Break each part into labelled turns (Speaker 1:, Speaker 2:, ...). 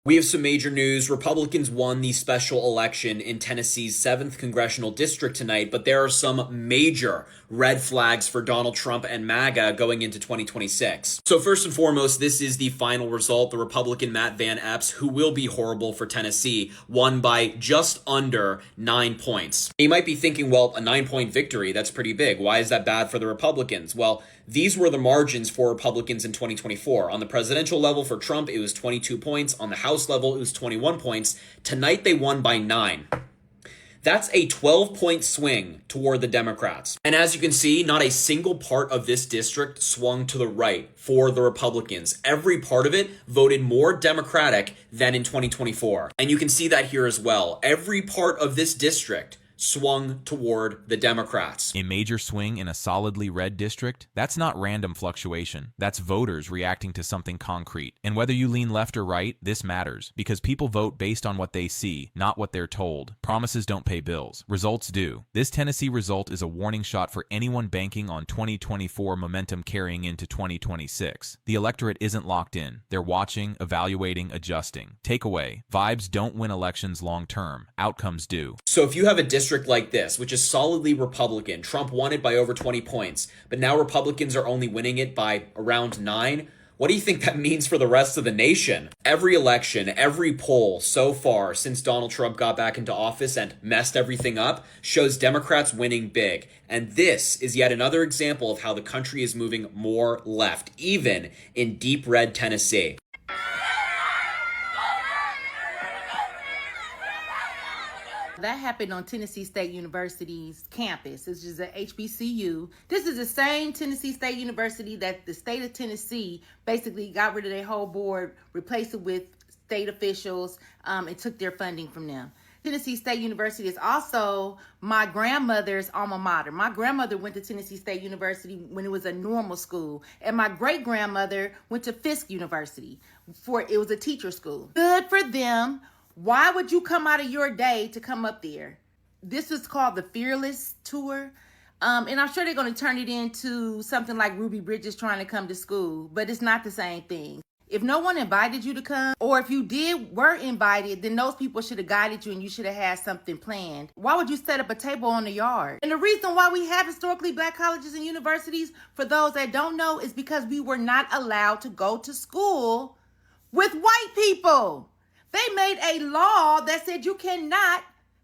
Speaker 1: We have some major news. Republicans won the special election in Tennessee's 7th congressional district tonight, but there are some major red flags for Donald Trump and MAGA going into 2026. So first and foremost, this is the final result. The Republican Matt Van Epps, who will be horrible for Tennessee, won by just under 9 points. You might be thinking, well, a 9-point victory, that's pretty big. Why is that bad for the Republicans? Well, these were the margins for Republicans in 2024. On the presidential level for Trump, it was 22 points. On the House level, it was 21 points. Tonight, they won by 9. That's a 12-point swing toward the Democrats. And as you can see, not a single part of this district swung to the right for the Republicans. Every part of it voted more Democratic than in 2024. And you can see that here as well. Every part of this district swung toward the Democrats.
Speaker 2: A major swing in a solidly red district? That's not random fluctuation. That's voters reacting to something concrete. And whether you lean left or right, this matters, because people vote based on what they see, not what they're told. Promises don't pay bills. Results do. This Tennessee result is a warning shot for anyone banking on 2024 momentum carrying into 2026. The electorate isn't locked in. They're watching, evaluating, adjusting. Takeaway: vibes don't win elections long term. Outcomes do.
Speaker 1: So if you have a district like this, which is solidly Republican, Trump won it by over 20 points, but now Republicans are only winning it by around 9. What do you think that means for the rest of the nation? Every election, every poll so far since Donald Trump got back into office and messed everything up shows Democrats winning big. And this is yet another example of how the country is moving more left, even in deep red Tennessee.
Speaker 3: That happened on Tennessee State University's campus. This is a HBCU. This is the same Tennessee State University that the state of Tennessee basically got rid of their whole board, replaced it with state officials, and took their funding from them. Tennessee State University is also my grandmother's alma mater. My grandmother went to Tennessee State University when it was a normal school, and my great-grandmother went to Fisk University it was a teacher school. Good for them. Why would you come out of your day to come up there? This is called the Fearless Tour. And I'm sure they're going to turn it into something like Ruby Bridges trying to come to school, but it's not the same thing. If no one invited you to come, or if you were invited, then those people should have guided you and you should have had something planned. Why would you set up a table on the yard? And the reason why we have historically black colleges and universities, for those that don't know, is because we were not allowed to go to school with white people. They made a law that said you cannot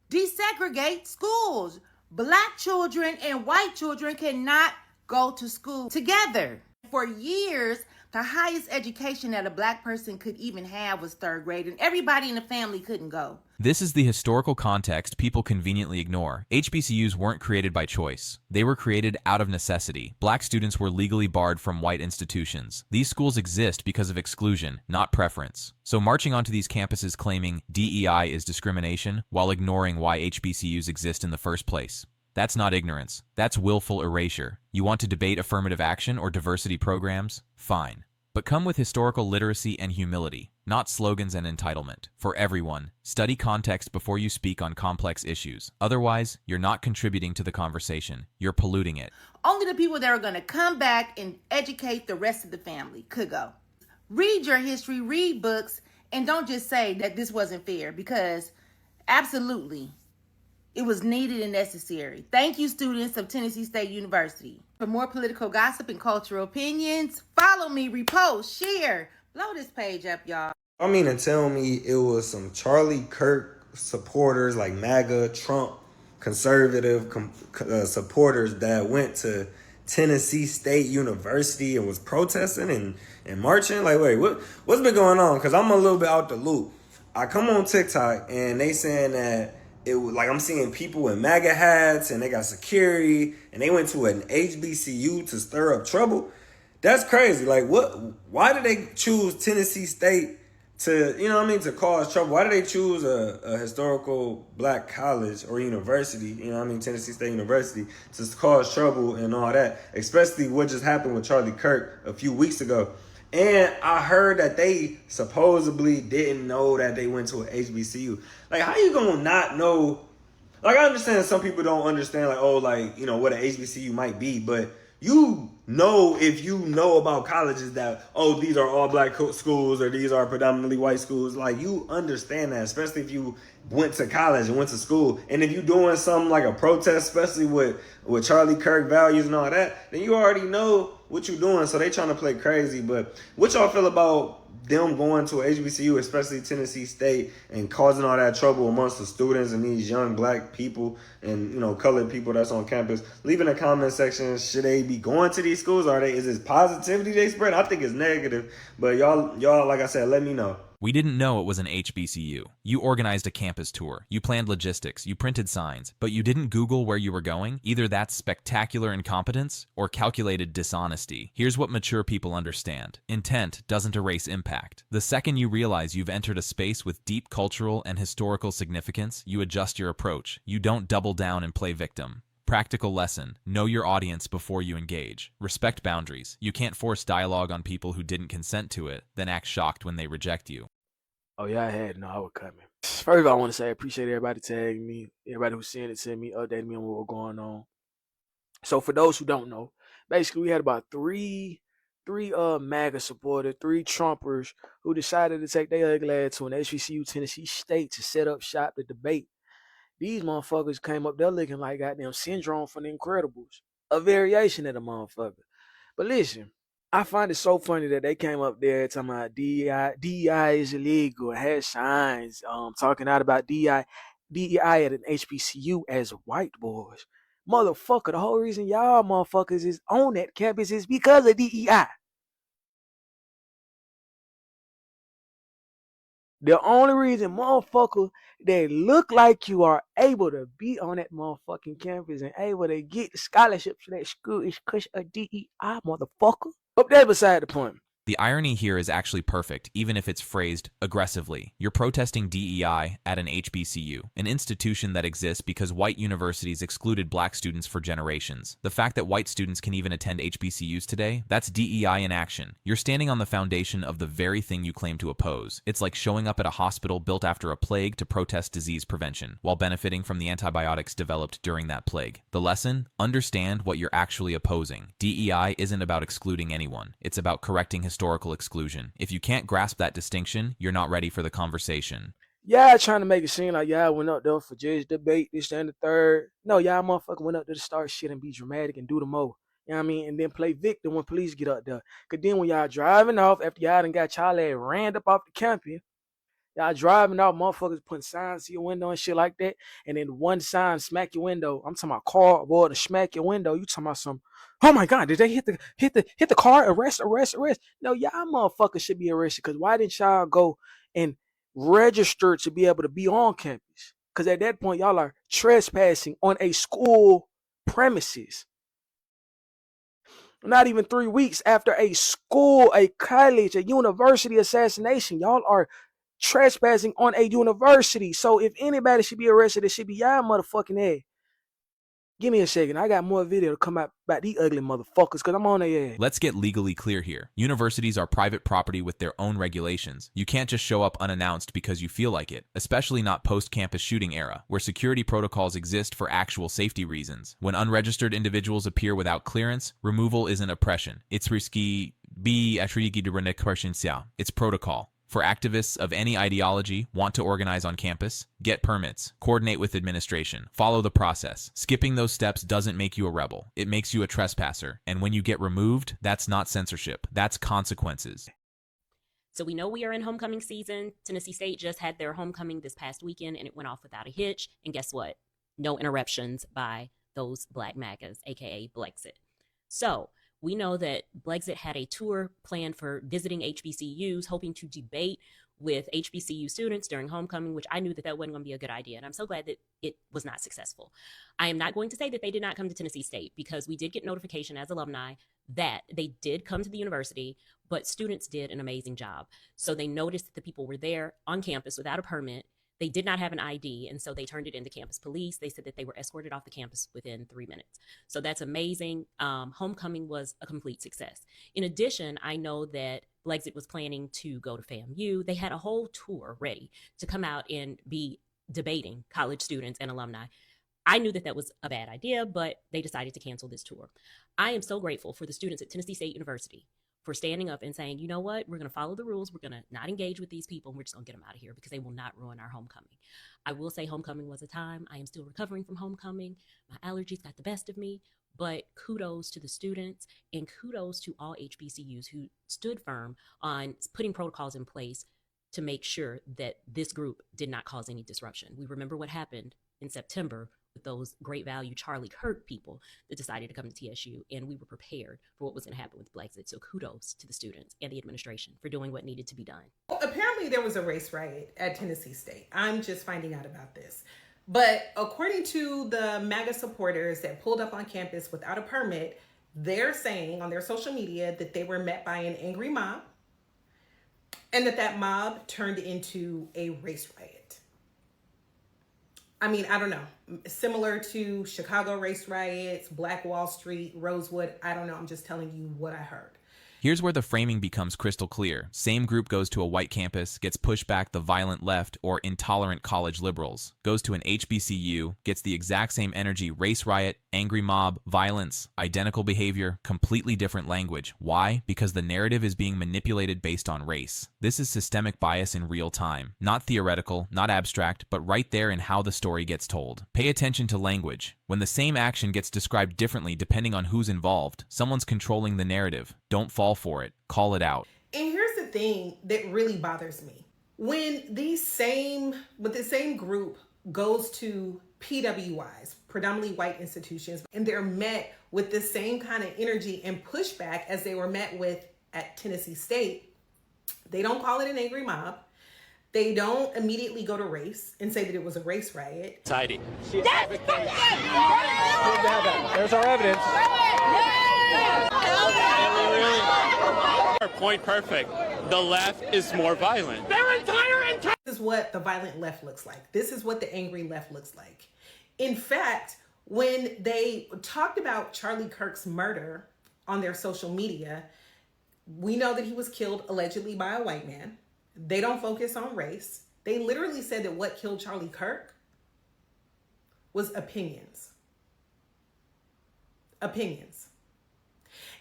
Speaker 3: desegregate schools. Black children and white children cannot go to school together. For years, the highest education that a black person could even have was 3rd grade, and everybody in the family couldn't go.
Speaker 2: This is the historical context people conveniently ignore. HBCUs weren't created by choice. They were created out of necessity. Black students were legally barred from white institutions. These schools exist because of exclusion, not preference. So marching onto these campuses claiming DEI is discrimination while ignoring why HBCUs exist in the first place. That's not ignorance. That's willful erasure. You want to debate affirmative action or diversity programs? Fine. But come with historical literacy and humility, not slogans and entitlement. For everyone, study context before you speak on complex issues. Otherwise, you're not contributing to the conversation. You're polluting it.
Speaker 3: Only the people that are going to come back and educate the rest of the family could go. Read your history, read books, and don't just say that this wasn't fair, because absolutely, it was needed and necessary. Thank you, students of Tennessee State University. For more political gossip and cultural opinions, follow me, repost, share, blow this page up, y'all.
Speaker 4: I mean, to tell me it was some Charlie Kirk supporters, like MAGA, Trump, conservative supporters that went to Tennessee State University and was protesting and marching? Like, wait, what's been going on? Because I'm a little bit out the loop. I come on TikTok and they saying that it was like, I'm seeing people in MAGA hats and they got security and they went to an HBCU to stir up trouble. That's crazy. Like, why did they choose Tennessee State to, to cause trouble? Why did they choose a historical black college or university, Tennessee State University, to cause trouble and all that, especially what just happened with Charlie Kirk a few weeks ago? And I heard that they supposedly didn't know that they went to an HBCU. Like, how you gonna not know? Like, I understand some people don't understand, like, what an HBCU might be, but you know if you know about colleges that, oh, these are all black schools or these are predominantly white schools. Like, you understand that, especially if you went to college and went to school. And if you're doing something like a protest, especially with Charlie Kirk values and all that, then you already know what you're doing. So they trying to play crazy. But what y'all feel about them going to a HBCU, especially Tennessee State, and causing all that trouble amongst the students and these young black people and, you know, colored people that's on campus? Leave in the comment section, should they be going to these schools? Is this positivity they spread? I think it's negative, but y'all, like I said, let me know.
Speaker 2: We didn't know it was an HBCU. You organized a campus tour. You planned logistics. You printed signs. But you didn't Google where you were going? Either that's spectacular incompetence or calculated dishonesty. Here's what mature people understand. Intent doesn't erase impact. The second you realize you've entered a space with deep cultural and historical significance, you adjust your approach. You don't double down and play victim. Practical lesson: know your audience before you engage. Respect boundaries. You can't force dialogue on people who didn't consent to it, then act shocked when they reject you.
Speaker 5: Oh, yeah, I had to know I was coming. First of all, I want to say I appreciate everybody tagging me, everybody who's seeing it to me, updating me on what was going on. So for those who don't know, basically we had about three MAGA supporters, 3 Trumpers who decided to take their ugly ass to an HBCU Tennessee State to set up shop to debate. These motherfuckers came up there looking like goddamn Syndrome from The Incredibles, a variation of the motherfucker. But listen, I find it so funny that they came up there talking about DEI is illegal, had signs talking out about DEI at an HBCU as white boys. Motherfucker, the whole reason y'all motherfuckers is on that campus is because of DEI. The only reason, motherfucker, that look like you are able to be on that motherfucking campus and able to get the scholarships for that school is because of DEI, motherfucker. But that's beside the point.
Speaker 2: The irony here is actually perfect, even if it's phrased aggressively. You're protesting DEI at an HBCU, an institution that exists because white universities excluded black students for generations. The fact that white students can even attend HBCUs today, that's DEI in action. You're standing on the foundation of the very thing you claim to oppose. It's like showing up at a hospital built after a plague to protest disease prevention, while benefiting from the antibiotics developed during that plague. The lesson? Understand what you're actually opposing. DEI isn't about excluding anyone. It's about correcting historical exclusion. If you can't grasp that distinction, you're not ready for the conversation.
Speaker 5: Y'all trying to make it seem like y'all went up there for judge debate, this and the third. No, y'all motherfucker went up there to start shit and be dramatic and do the mo. You know what I mean? And then play victim when police get up there. Cause then when y'all driving off after y'all done got y'all ass ran up off the campus, y'all driving off, motherfuckers putting signs to your window and shit like that. And then one sign smack your window. I'm talking about cardboard to smack your window. You talking about some, oh my God, did they hit the car? Arrest. No, y'all motherfuckers should be arrested. Cause why didn't y'all go and register to be able to be on campus? Cause at that point, y'all are trespassing on a school premises. Not even 3 weeks after a school, a college, a university assassination, y'all are trespassing on a university. So if anybody should be arrested, it should be y'all motherfucking ass. Give me a second. I got more video to come out about these ugly motherfuckers because I'm on their ass.
Speaker 2: Let's get legally clear here. Universities are private property with their own regulations. You can't just show up unannounced because you feel like it, especially not post-campus shooting era, where security protocols exist for actual safety reasons. When unregistered individuals appear without clearance, removal isn't oppression. It's risky. It's protocol. For activists of any ideology want to organize on campus, get permits, coordinate with administration, follow the process. Skipping those steps doesn't make you a rebel. It makes you a trespasser. And when you get removed, that's not censorship. That's consequences.
Speaker 6: So we know we are in homecoming season. Tennessee State just had their homecoming this past weekend and it went off without a hitch. And guess what? No interruptions by those black MAGAs, aka Blexit. So we know that Blexit had a tour planned for visiting HBCUs, hoping to debate with HBCU students during homecoming, which I knew that wasn't going to be a good idea. And I'm so glad that it was not successful. I am not going to say that they did not come to Tennessee State because we did get notification as alumni that they did come to the university, but students did an amazing job. So they noticed that the people were there on campus without a permit. They did not have an ID, and so they turned it into campus police. They said that they were escorted off the campus within 3 minutes. So that's amazing. Homecoming was a complete success. In addition, I know that Blexit was planning to go to FAMU. They had a whole tour ready to come out and be debating college students and alumni. I knew that that was a bad idea, but they decided to cancel this tour. I am so grateful for the students at Tennessee State University for standing up and saying, you know what, we're going to follow the rules. We're going to not engage with these people. And we're just going to get them out of here because they will not ruin our homecoming. I will say homecoming was a time. I am still recovering from homecoming. My allergies got the best of me. But kudos to the students and kudos to all HBCUs who stood firm on putting protocols in place to make sure that this group did not cause any disruption. We remember what happened in September with those Great Value Charlie Kirk people that decided to come to TSU, and we were prepared for what was going to happen with Brexit. So kudos to the students and the administration for doing what needed to be done.
Speaker 3: Well, apparently there was a race riot at Tennessee State. I'm just finding out about this. But according to the MAGA supporters that pulled up on campus without a permit, they're saying on their social media that they were met by an angry mob and that mob turned into a race riot. I mean, I don't know. Similar to Chicago race riots, Black Wall Street, Rosewood. I don't know. I'm just telling you what I heard.
Speaker 2: Here's where the framing becomes crystal clear. Same group goes to a white campus, gets pushed back the violent left or intolerant college liberals. Goes to an HBCU, gets the exact same energy, race riot, angry mob, violence, identical behavior, completely different language. Why? Because the narrative is being manipulated based on race. This is systemic bias in real time. Not theoretical, not abstract, but right there in how the story gets told. Pay attention to language. When the same action gets described differently depending on who's involved, someone's controlling the narrative. Don't fall for it. Call it out.
Speaker 3: And here's the thing that really bothers me. When the same group goes to PWIs, predominantly white institutions, and they're met with the same kind of energy and pushback as they were met with at Tennessee State, they don't call it an angry mob. They don't immediately go to race and say that it was a race riot.
Speaker 7: Society.
Speaker 8: There's our evidence.
Speaker 7: Point perfect. The left is more violent.
Speaker 3: This is what the violent left looks like. This is what the angry left looks like. In fact, when they talked about Charlie Kirk's murder on their social media, we know that he was killed allegedly by a white man. They don't focus on race. They literally said that what killed Charlie Kirk was opinions. Opinions.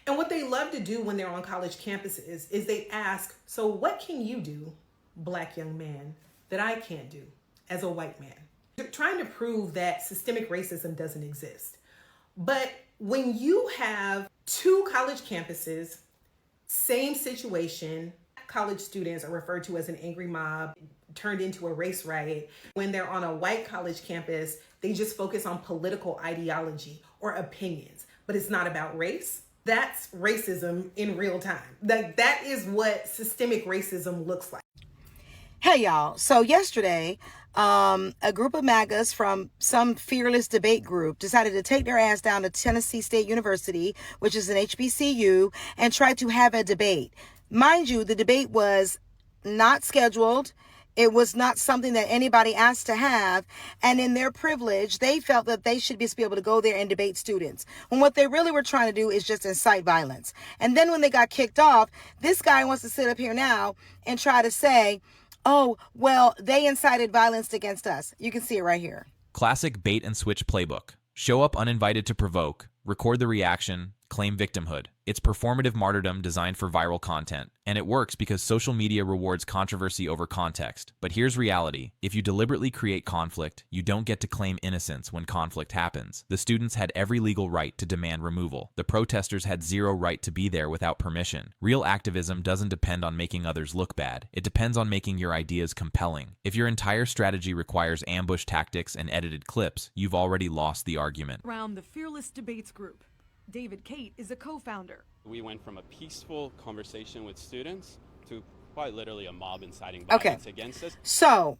Speaker 3: And what they love to do when they're on college campuses is they ask, so what can you do, Black young man, that I can't do as a white man? They're trying to prove that systemic racism doesn't exist. But when you have two college campuses, same situation, college students are referred to as an angry mob, turned into a race riot. When they're on a white college campus, they just focus on political ideology or opinions, but it's not about race. That's racism in real time. That is what systemic racism looks like.
Speaker 9: Hey y'all, so yesterday, a group of MAGAs from some fearless debate group decided to take their ass down to Tennessee State University, which is an HBCU, and try to have a debate. Mind you, the debate was not scheduled. It was not something that anybody asked to have. And in their privilege, they felt that they should be able to go there and debate students. When what they really were trying to do is just incite violence. And then when they got kicked off, this guy wants to sit up here now and try to say, oh, well, they incited violence against us. You can see it right here.
Speaker 2: Classic bait and switch playbook. Show up uninvited to provoke, record the reaction, claim victimhood. It's performative martyrdom designed for viral content. And it works because social media rewards controversy over context. But here's reality. If you deliberately create conflict, you don't get to claim innocence when conflict happens. The students had every legal right to demand removal. The protesters had zero right to be there without permission. Real activism doesn't depend on making others look bad. It depends on making your ideas compelling. If your entire strategy requires ambush tactics and edited clips, you've already lost the argument.
Speaker 10: Around the Fearless Debates Group. David Kate is a co-founder.
Speaker 7: We went from a peaceful conversation with students to quite literally a mob inciting violence against us.
Speaker 9: So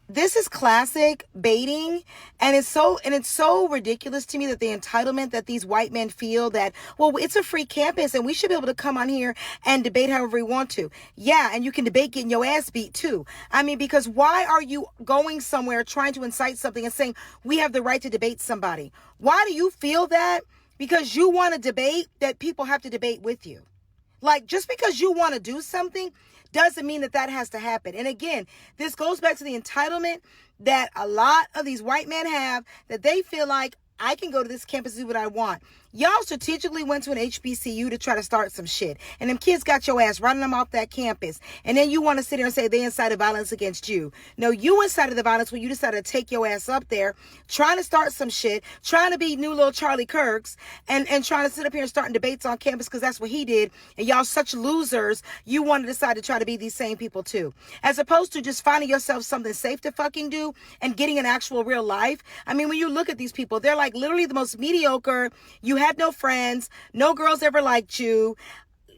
Speaker 9: this is classic baiting, and it's so ridiculous to me that the entitlement that these white men feel that, well, it's a free campus and we should be able to come on here and debate however we want to. Yeah, and you can debate getting your ass beat too. I mean, because why are you going somewhere trying to incite something and saying we have the right to debate somebody? Why do you feel that? Because you want to debate that people have to debate with you. Like, just because you want to do something doesn't mean that that has to happen. And again, this goes back to the entitlement that a lot of these white men have, that they feel like, I can go to this campus and do what I want. Y'all strategically went to an HBCU to try to start some shit. And them kids got your ass running them off that campus. And then you want to sit there and say they incited violence against you. No, you incited the violence when you decided to take your ass up there, trying to start some shit, trying to be new little Charlie Kirks, and trying to sit up here and starting debates on campus because that's what he did. And y'all such losers, you want to decide to try to be these same people too. As opposed to just finding yourself something safe to fucking do and getting an actual real life. I mean, when you look at these people, they're like literally the most mediocre. You had no friends, no girls ever liked you,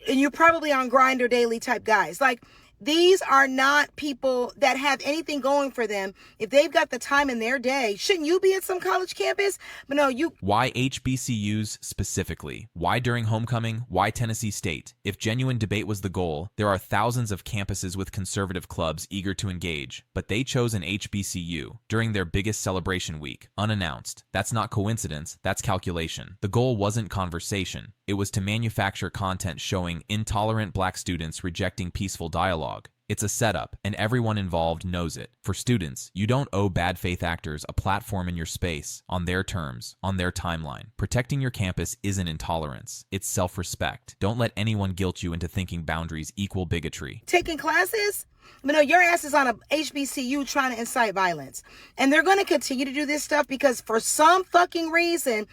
Speaker 9: and you're probably on Grindr daily type guys. Like, these are not people that have anything going for them. If they've got the time in their day, shouldn't you be at some college campus? But no, you...
Speaker 2: Why HBCUs specifically? Why during homecoming? Why Tennessee State? If genuine debate was the goal, there are thousands of campuses with conservative clubs eager to engage, but they chose an HBCU during their biggest celebration week, unannounced. That's not coincidence, that's calculation. The goal wasn't conversation. It was to manufacture content showing intolerant black students rejecting peaceful dialogue. It's a setup, and everyone involved knows it. For students, you don't owe bad faith actors a platform in your space, on their terms, on their timeline. Protecting your campus isn't intolerance, it's self-respect. Don't let anyone guilt you into thinking boundaries equal bigotry.
Speaker 9: Taking classes? But no, your ass is on a HBCU trying to incite violence. And they're going to continue to do this stuff because for some fucking reason,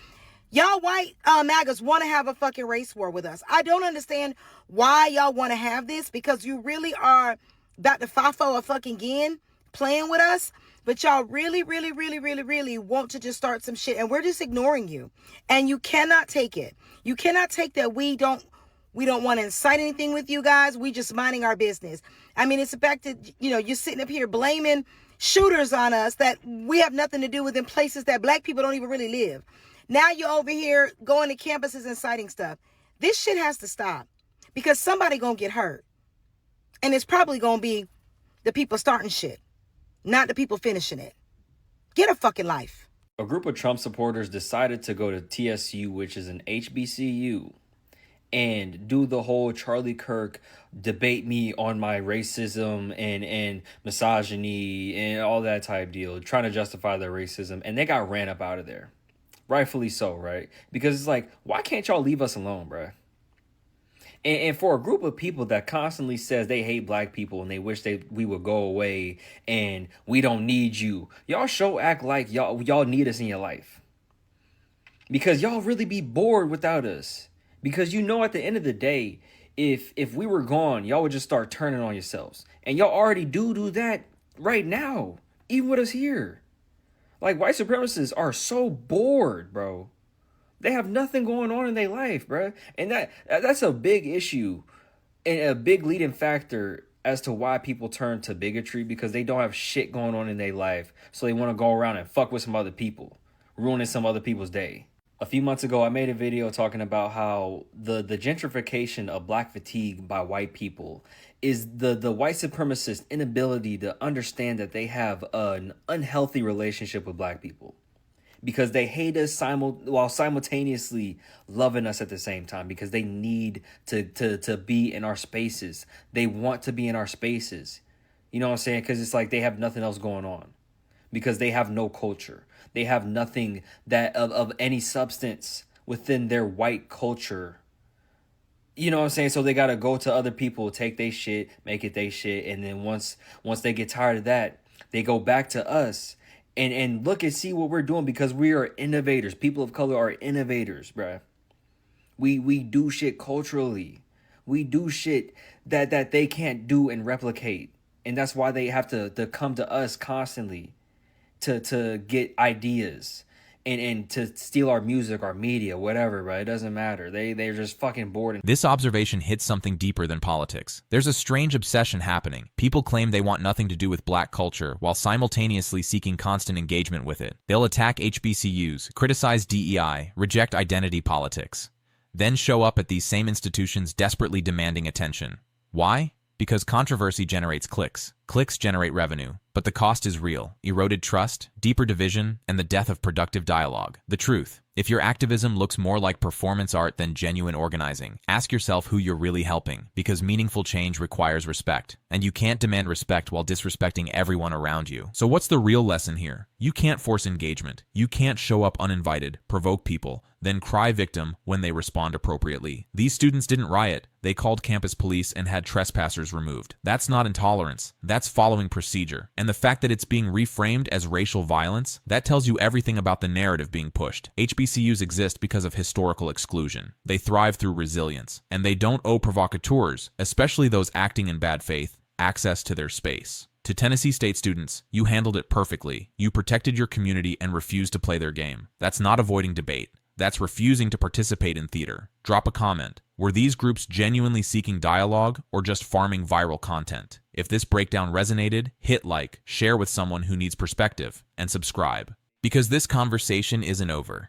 Speaker 9: y'all white MAGAs want to have a fucking race war with us. I don't understand why y'all want to have this, because you really are about to fafo a fucking again playing with us. But y'all really, really, really, really, really want to just start some shit. And we're just ignoring you. And you cannot take it. You cannot take that we don't want to incite anything with you guys. We just minding our business. I mean, it's the fact that, you know, you're sitting up here blaming shooters on us that we have nothing to do with in places that black people don't even really live. Now you're over here going to campuses and citing stuff. This shit has to stop because somebody gonna get hurt. And it's probably gonna be the people starting shit, not the people finishing it. Get a fucking life.
Speaker 8: A group of Trump supporters decided to go to TSU, which is an HBCU, and do the whole Charlie Kirk debate me on my racism and misogyny and all that type deal, trying to justify their racism. And they got ran up out of there. Rightfully so, right? Because it's like, why can't y'all leave us alone, bruh? And for a group of people that constantly says they hate black people and they wish we would go away and we don't need you, y'all act like y'all need us in your life. Because y'all really be bored without us. Because you know at the end of the day, if we were gone, y'all would just start turning on yourselves. And y'all already do that right now, even with us here. Like, white supremacists are so bored, bro. They have nothing going on in their life, bro. And that's a big issue and a big leading factor as to why people turn to bigotry, because they don't have shit going on in their life. So they want to go around and fuck with some other people, ruining some other people's day. A few months ago, I made a video talking about how the gentrification of black fatigue by white people is the white supremacist inability to understand that they have an unhealthy relationship with black people, because they hate us while simultaneously loving us at the same time, because they need to be in our spaces. They want to be in our spaces. You know what I'm saying? Because it's like they have nothing else going on, because they have no culture. They have nothing that of any substance within their white culture. You know what I'm saying? So they got to go to other people, take their shit, make it their shit. And then once they get tired of that, they go back to us and look and see what we're doing, because we are innovators. People of color are innovators, bruh. We do shit culturally. We do shit that they can't do and replicate. And that's why they have to come to us constantly to get ideas and to steal our music, our media, whatever, bro. It doesn't matter. They're just fucking bored.
Speaker 2: This observation hits something deeper than politics. There's a strange obsession happening. People claim they want nothing to do with black culture while simultaneously seeking constant engagement with it. They'll attack HBCUs, criticize DEI, reject identity politics, then show up at these same institutions desperately demanding attention. Why? Because controversy generates clicks. Clicks generate revenue, but the cost is real: eroded trust, deeper division, and the death of productive dialogue. The truth: if your activism looks more like performance art than genuine organizing, ask yourself who you're really helping, because meaningful change requires respect, and you can't demand respect while disrespecting everyone around you. So what's the real lesson here? You can't force engagement. You can't show up uninvited, provoke people, then cry victim when they respond appropriately. These students didn't riot. They called campus police and had trespassers removed. That's not intolerance. That's following procedure. And the fact that it's being reframed as racial violence, that tells you everything about the narrative being pushed. HBCUs exist because of historical exclusion. They thrive through resilience. And they don't owe provocateurs, especially those acting in bad faith, access to their space. To Tennessee State students, you handled it perfectly. You protected your community and refused to play their game. That's not avoiding debate. That's refusing to participate in theater. Drop a comment. Were these groups genuinely seeking dialogue or just farming viral content? If this breakdown resonated, hit like, share with someone who needs perspective, and subscribe. Because this conversation isn't over.